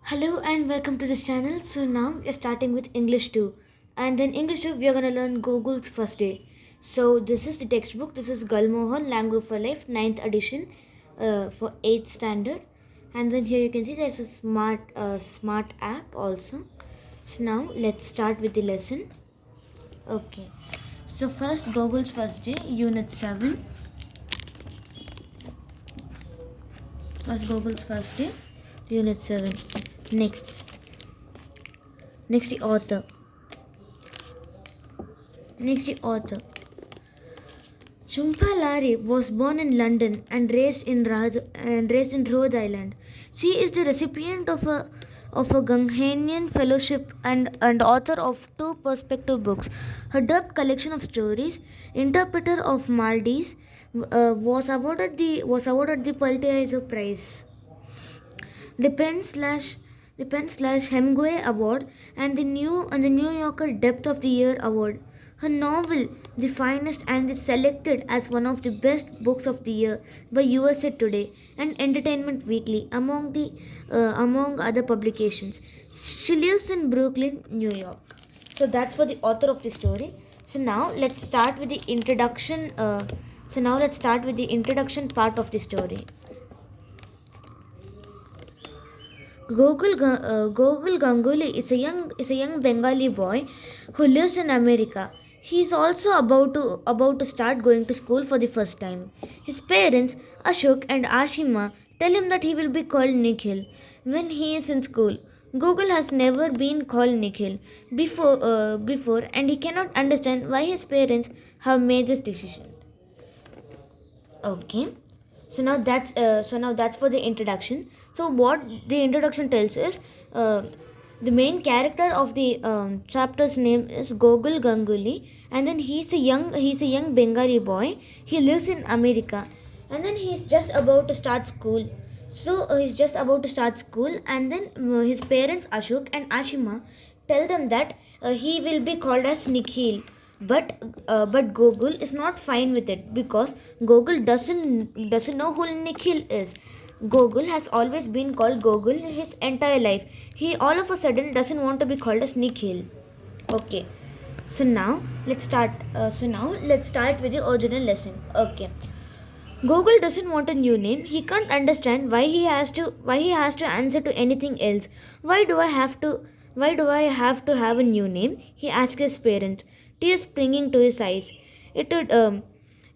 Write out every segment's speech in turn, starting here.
Hello and welcome to this channel. So now we're starting with English 2, and then English 2 we are going to learn Gogol's first day. So this is the textbook. This is Galmohan Language for Life 9th edition for 8th standard. And then here you can see there's a smart app also. So now let's start with the lesson. Okay. So first Gogol's first day, unit 7. First Gogol's first day, unit 7. Next. Next the author. Chumpa Lari was born in London and raised in Rhode Island. She is the recipient of a Guggenheim Fellowship and author of two perspective books. Her dubbed collection of stories, Interpreter of Maldives, was awarded the Pulitzer Prize, the Penn slash Hemingway Award, and the New Yorker Depth of the Year Award. Her novel, The Finest, and is selected as one of the best books of the year by USA Today and Entertainment Weekly, among other publications. She lives in Brooklyn, New York. So that's for the author of the story. So now let's start with the introduction. Part of the story. Gogol Ganguly is a young Bengali boy who lives in America. He is also about to start going to school for the first time. His parents, Ashok and Ashima, tell him that he will be called Nikhil when he is in school. Gogol has never been called Nikhil before, and he cannot understand why his parents have made this decision. Okay. So now that's for the introduction. So what the introduction tells is, the main character of the chapter's name is Gogol Ganguly, and then he's a young Bengali boy. He lives in America, and then he's just about to start school. And then his parents Ashok and Ashima tell them that he will be called as Nikhil. But Gogol is not fine with it because Gogol doesn't know who Nikhil is. Gogol has always been called Gogol his entire life. He all of a sudden doesn't want to be called as Nikhil. Okay. So now let's start with the original lesson. Okay. Gogol doesn't want a new name. He can't understand why he has to answer to anything else. Why do I have to have a new name? He asked his parents, tears springing to his eyes. It would um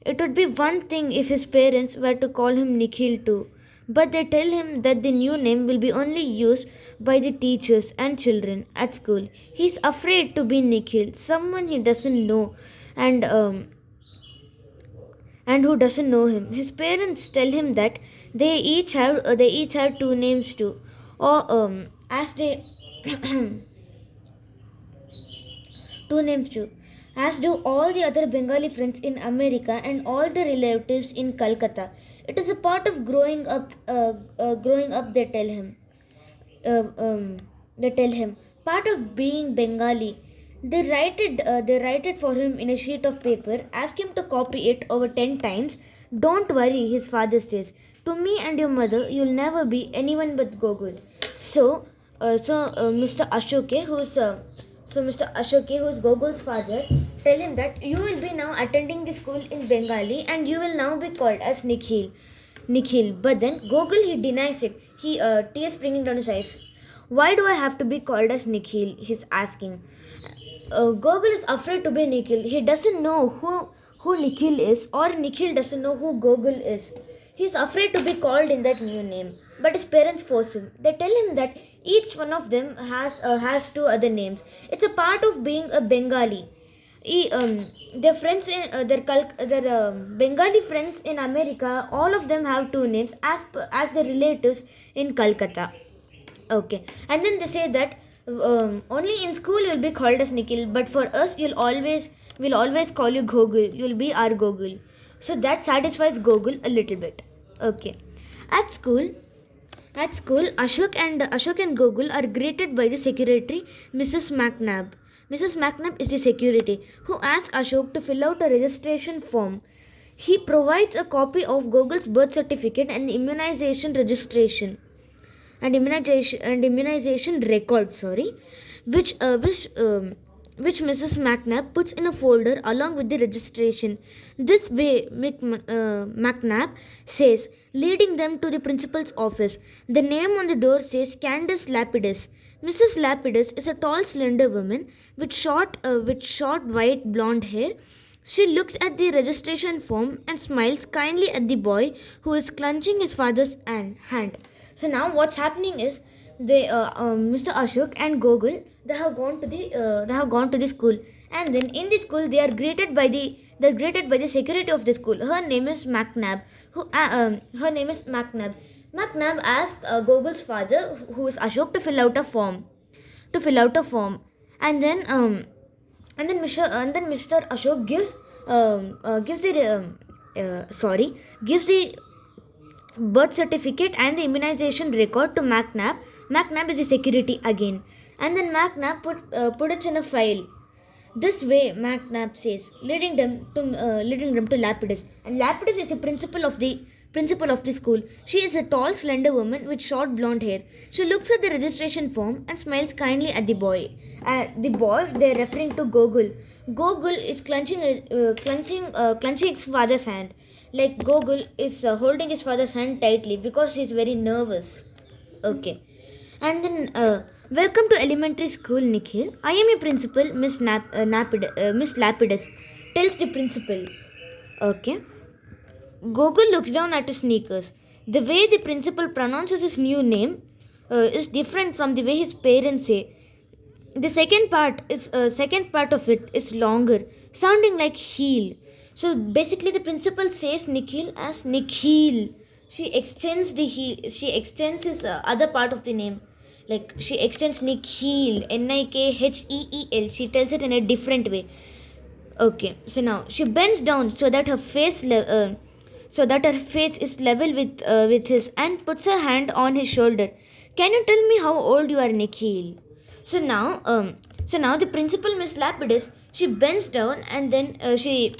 it would be one thing if his parents were to call him Nikhil too. But they tell him that the new name will be only used by the teachers and children at school. He's afraid to be Nikhil, someone he doesn't know, and who doesn't know him. His parents tell him that they each have two names too, or as they two names too, as do all the other Bengali friends in America and all the relatives in Calcutta. It is a part of growing up. Growing up, they tell him. uh, um, they tell him part of being Bengali. They write it for him in a sheet of paper, ask him to copy it over 10 times. Don't worry, his father says, to me and your mother you'll never be anyone but Gogol. So uh, so uh, mr ashoke who's uh, so Mr. Ashoke, who is Gogol's father, tell him that you will be now attending the school in Bengali and you will now be called as Nikhil. But then Gogol, he denies it. Tears springing down his eyes. Why do I have to be called as Nikhil? He's asking. Gogol is afraid to be Nikhil. He doesn't know who Nikhil is, or Nikhil doesn't know who Gogol is. He's afraid to be called in that new name. But his parents force him. They tell him that each one of them has two other names. It's a part of being a Bengali. Their friends in their Bengali friends in America, all of them have two names as the relatives in Calcutta. Okay, and then they say that only in school you'll be called as Nikhil, but for us we'll always call you Gogol. You'll be our Gogol. So that satisfies Gogol a little bit. Okay, at school. At school, Ashok and Gogol are greeted by the secretary, Mrs. McNabb. Mrs. McNabb is the security who asks Ashok to fill out a registration form. He provides a copy of Gogol's birth certificate and immunization registration. immunization record, sorry, which uh, which um, which Mrs. McNabb puts in a folder along with the registration. This way, McNabb says, leading them to the principal's office. The name on the door says Candace Lapidus. Mrs. Lapidus is a tall, slender woman with short, white blonde hair. She looks at the registration form and smiles kindly at the boy who is clenching his father's hand. So now what's happening is Mr. Ashok and Gogol they have gone to the school, and then in the school they're greeted by the security of the school. Her name is McNabb. Her name is McNabb. McNabb asks Gogol's father, who is Ashok, to fill out a form, and then Mr. Ashok gives the birth certificate and the immunization record to McNabb. McNabb is the security again, and then McNabb put it in a file. This way, McNabb says, leading them to Lapidus, and Lapidus is the principal of the school. She is a tall, slender woman with short blonde hair. She looks at the registration form and smiles kindly at the boy. The boy they're referring to Gogol. Gogol is clenching his father's hand. Like Gogol is holding his father's hand tightly because he's very nervous. Okay. And then, welcome to elementary school, Nikhil. I am your principal, Miss Lapidus, tells the principal. Okay. Gogol looks down at his sneakers. The way the principal pronounces his new name is different from the way his parents say. The second part of it is longer, sounding like heel. So basically, the principal says Nikhil as Nikhil. She extends his other part of the name, like she extends Nikhil, Nikheel. She tells it in a different way. Okay, so now she bends down so that her face is level with his, and puts her hand on his shoulder. Can you tell me how old you are, Nikhil? So now, the principal, Miss Lapidus, she bends down, and then she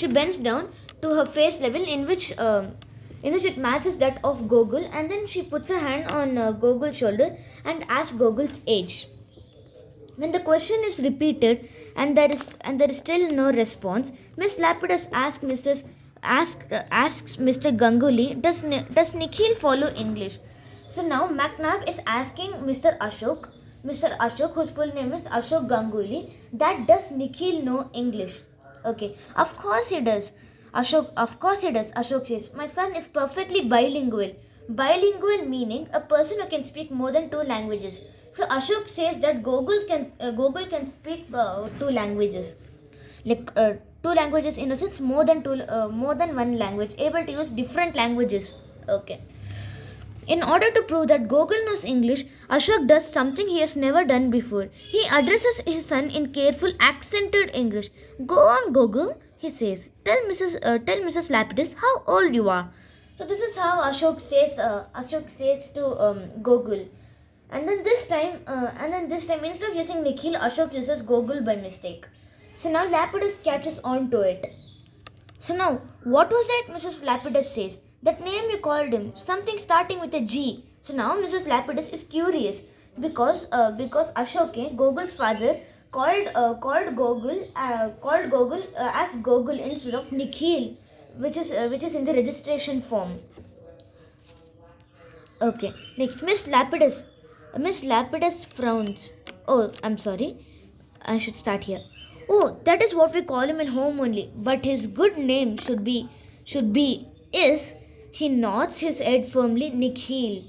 bends down to her face level, in which it matches that of Gogol, and then she puts her hand on Gogol's shoulder and asks Gogol's age. When the question is repeated and there is still no response, Miss Lapidus asks Mr. Ganguly, does Nikhil follow English? So now McNabb is asking Mr. Ashok, whose full name is Ashok Ganguly, that does Nikhil know English? Okay, of course he does. Of course he does. Ashok says, my son is perfectly bilingual. Bilingual meaning a person who can speak more than two languages. So Ashok says that Gogol can speak two languages, like two languages in a sense, more than one language, able to use different languages. Okay. In order to prove that Gogol knows English, Ashok does something he has never done before. He addresses his son in careful, accented English. Go on, Gogol, he says. Tell Mrs. Lapidus how old you are. So this is how Ashok says to Gogol. And then this time, instead of using Nikhil, Ashok uses Gogol by mistake. So now Lapidus catches on to it. So now, what was that Mrs. Lapidus says? That name you called him, something starting with a G. So now Mrs. Lapidus is curious because Ashok, Gogol's father, called Gogol as Gogol instead of Nikhil, which is in the registration form. Okay. Next, Miss Lapidus frowns. Oh, I'm sorry. I should start here. Oh, that is what we call him in home only. But his good name should be is. He nods his head firmly, Nikhil.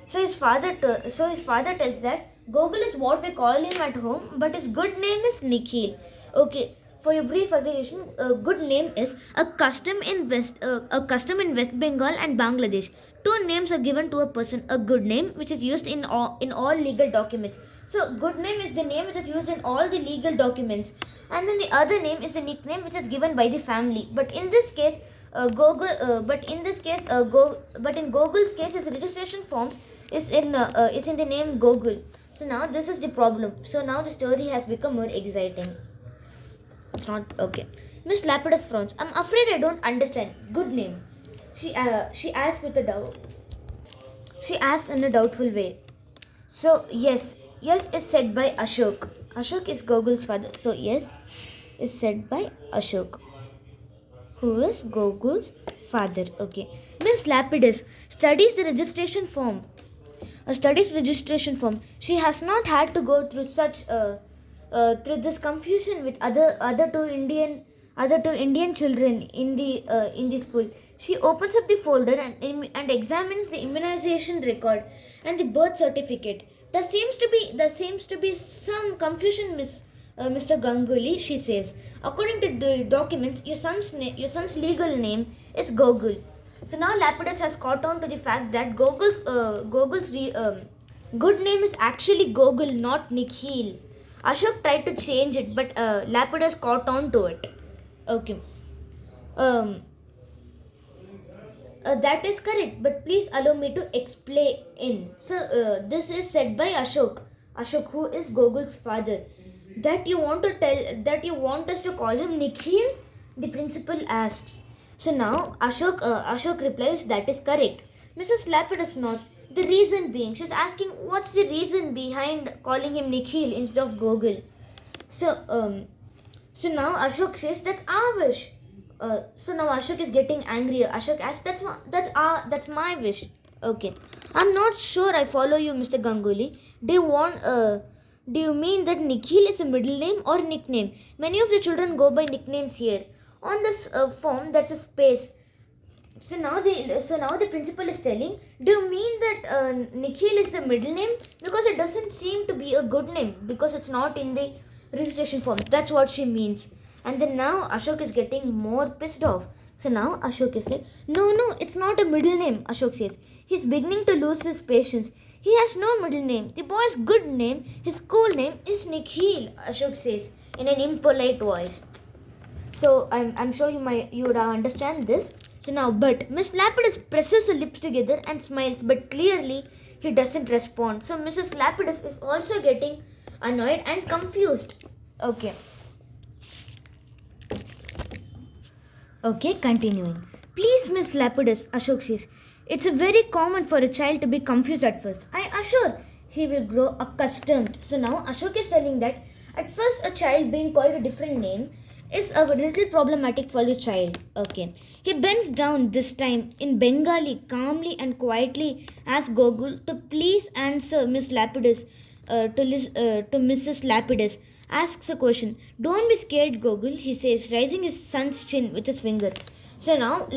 So his father tells that Gogol is what we call him at home, but his good name is Nikhil. Okay. For your brief explanation, good name is a custom in West Bengal and Bangladesh. Two names are given to a person. A good name, which is used in all legal documents. So good name is the name which is used in all the legal documents, and then the other name is the nickname which is given by the family. But in this case, in Gogol's case, his registration forms is in the name Gogol. So now this is the problem. So now the story has become more exciting. It's not okay. Miss Lapidus frowns. I'm afraid I don't understand. Good name. She asked with a doubt. she asked in a doubtful way. So, yes is said by Ashok. Ashok is Gogol's father. So, yes is said by Ashok, who is Gogol's father. Okay. Miss Lapidus studies the registration form. Studies registration form. She has not had to go through such through this confusion with other two Indian children in the school. She opens up the folder and examines the immunization record and the birth certificate. There seems to be some confusion, Mr. Ganguly, she says. According to the documents, your son's legal name is Gogol. So now Lapidus has caught on to the fact that Gogol's good name is actually Gogol, not Nikhil. Ashok tried to change it, but Lapidus caught on to it. Okay. Um, that is correct, but please allow me to explain. So, this is said by Ashok, who is Gogol's father. That you want us to call him Nikhil? The principal asks. So now Ashok replies that is correct. Mrs. Lapidus nods. The reason being, she's asking what's the reason behind calling him Nikhil instead of Gogol. So so now Ashok says that's our wish. So now Ashok is getting angrier. Ashok asks, that's my wish. Okay, I'm not sure I follow you, Mr. Ganguly. Do you mean that Nikhil is a middle name or nickname? Many of the children go by nicknames here. On this form, there's a space. So now the principal is telling, do you mean that Nikhil is the middle name? Because it doesn't seem to be a good name because it's not in the registration form. That's what she means. And then now Ashok is getting more pissed off. So now Ashok is like, no, it's not a middle name, Ashok says. He's beginning to lose his patience. He has no middle name. The boy's good name, his school name is Nikhil, Ashok says in an impolite voice. So I'm sure you would understand this. So now, but Miss Lapidus presses her lips together and smiles, but clearly he doesn't respond. So Mrs. Lapidus is also getting annoyed and confused. Okay. Okay, continuing. Please, Miss Lapidus, Ashok says. It's very common for a child to be confused at first. I assure he will grow accustomed. So now Ashok is telling that at first a child being called a different name is a little problematic for the child. Okay. He bends down this time in Bengali, calmly and quietly asks Gogol to please answer Miss Lapidus to Mrs. Lapidus. Asks a question. Don't be scared, Gogol, he says, raising his son's chin with his finger. So now,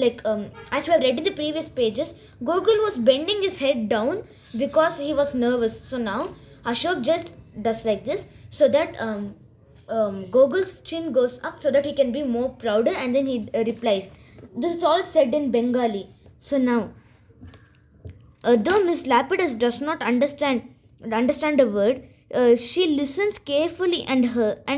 as we have read in the previous pages, Gogol was bending his head down because he was nervous. So now, Ashok just does like this so that Gogol's chin goes up so that he can be more prouder, and then he replies. This is all said in Bengali. So now, though Miss Lapidus does not understand a word, she listens carefully and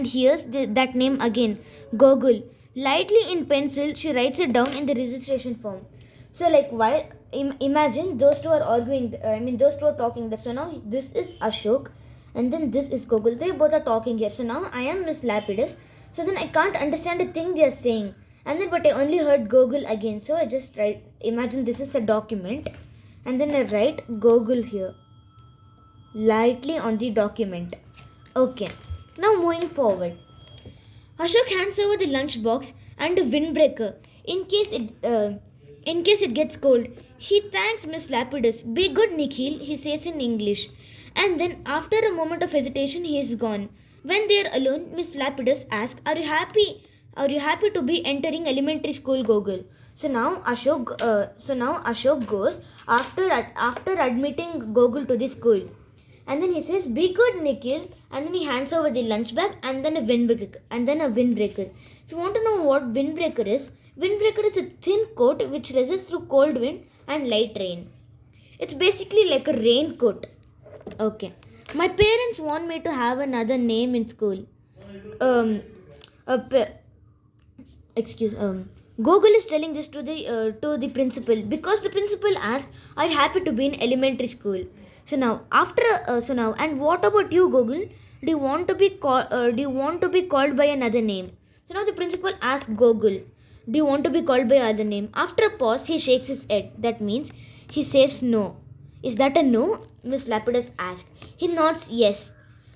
hears that name again, Gogol. Lightly in pencil, she writes it down in the registration form. So, while imagine those two are arguing. Those two are talking. So now this is Ashok, and then this is Gogol. They both are talking here. So now I am Miss Lapidus. So then I can't understand a thing they are saying. And then, but I only heard Gogol again. So I just write. Imagine this is a document, and then I write Gogol here lightly on the document. Okay, now moving forward. Ashok hands over the lunch box and a windbreaker in case it gets cold. He thanks Miss Lapidus. Be good, Nikhil, he says in English. And then after a moment of hesitation, he is gone. When they are alone, Miss Lapidus asks, Are you happy? Are you happy to be entering elementary school, Gogol? So now Ashok goes after admitting Gogol to the school. And then he says, be good, Nikhil. And then he hands over the lunch bag and then a windbreaker. If you want to know what windbreaker is a thin coat which resists through cold wind and light rain. It's basically like a raincoat. Okay. My parents want me to have another name in school. Gogol is telling this to the principal because the principal asked, "Are you happy to be in elementary school?" So now, and what about you, Gogol? Do you want to be called by another name? So now the principal asks Gogol, "Do you want to be called by other name?" After a pause, he shakes his head. That means he says no. Is that a no? Miss Lapidus asked. He nods yes.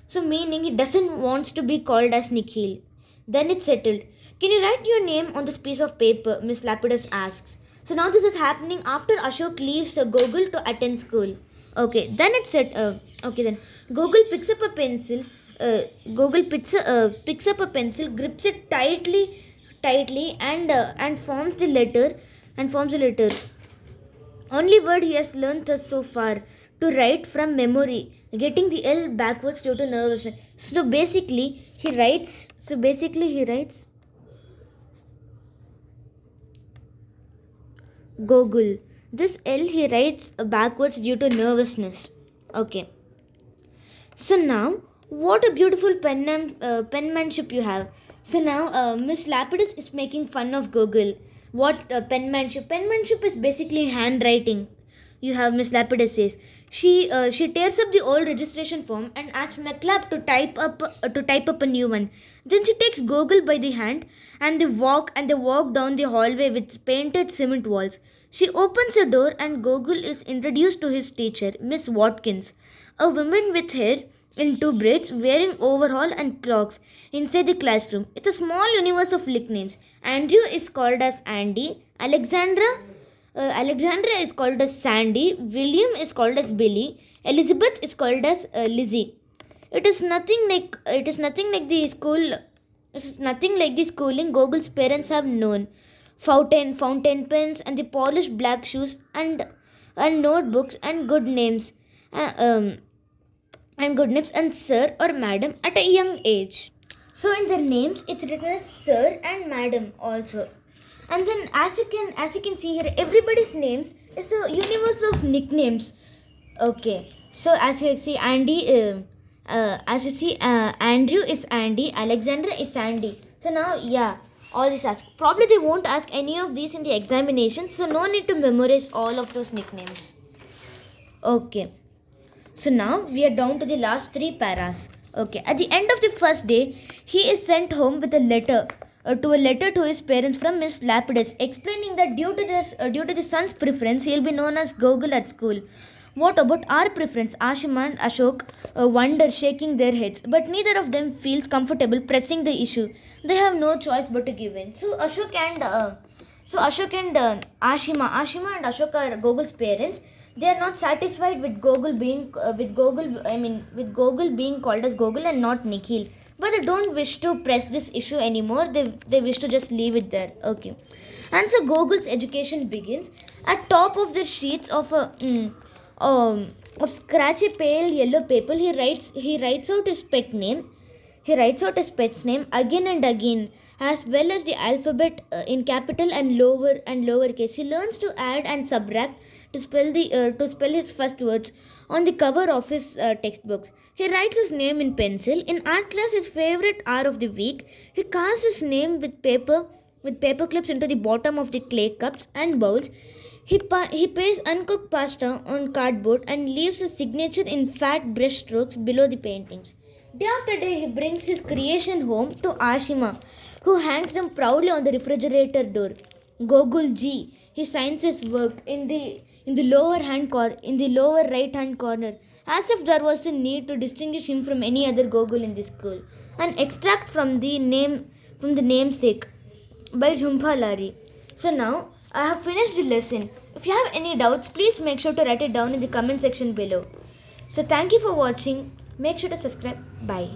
So meaning he doesn't want to be called as Nikhil. Then it's settled. Can you write your name on this piece of paper? Miss Lapidus asks. So now this is happening after Ashok leaves Gogol to attend school. Okay, then it's set. Okay, then Gogol picks up a pencil. Picks up a pencil, grips it tightly, and forms the letter. And forms the letter. Only word he has learned thus so far to write from memory, getting the L backwards due to nervousness. So basically, he writes. Gogol. This L he writes backwards due to nervousness. Okay. So now, what a beautiful penmanship you have. So now, Miss Lapidus is making fun of Gogol. What penmanship? Penmanship is basically handwriting. You have Miss Lapidus says. She tears up the old registration form and asks McLap to type up a new one. Then she takes Gogol by the hand and they walk down the hallway with painted cement walls. She opens a door and Gogol is introduced to his teacher, Miss Watkins, a woman with hair in two braids wearing overall and clocks inside the classroom. It's a small universe of nicknames. Andrew is called as Andy, Alexandra is called as Sandy, William is called as Billy, Elizabeth is called as Lizzie. It is nothing like the school. It is nothing like the schooling Gogol's parents have known. Fountain pens, and the polished black shoes, and notebooks, uh, um, and good names, and sir or madam at a young age. So in their names, it's written as sir and madam also. And then as you can see here, everybody's names is a universe of nicknames. Okay, so as you see, Andrew is Andy, Alexandra is Sandy. So now, yeah, all this ask. Probably they won't ask any of these in the examination, so no need to memorize all of those nicknames. Okay, so now we are down to the last three paras. Okay, at the end of the first day, he is sent home with a letter. To a letter to his parents from Miss Lapidus, explaining that due to the son's preference, he will be known as Gogol at school. What about our preference? Ashima and Ashok wonder, shaking their heads, but neither of them feels comfortable pressing the issue. They have no choice but to give in. So Ashok and Ashima and Ashok are Gogol's parents. They are not satisfied with Gogol being called as Gogol and not Nikhil. But they don't wish to press this issue anymore. They wish to just leave it there. Okay. And so Gogol's education begins. At top of the sheets of scratchy pale yellow paper, he writes out his pet name. He writes out his pet's name again and again, as well as the alphabet in capital and lowercase. He learns to add and subtract to spell his first words on the cover of his textbooks. He writes his name in pencil. In art class, his favorite hour of the week, he carves his name with paper clips into the bottom of the clay cups and bowls. He pastes uncooked pasta on cardboard and leaves his signature in fat brush strokes below the paintings. Day after day, he brings his creation home to Ashima, who hangs them proudly on the refrigerator door. Gogol G. He signs his work in the lower right hand corner, as if there was a need to distinguish him from any other Gogol in the school. An extract from the namesake by Jhumpha Lari. So now I have finished the lesson. If you have any doubts, please make sure to write it down in the comment section below. So thank you for watching. Make sure to subscribe. Bye.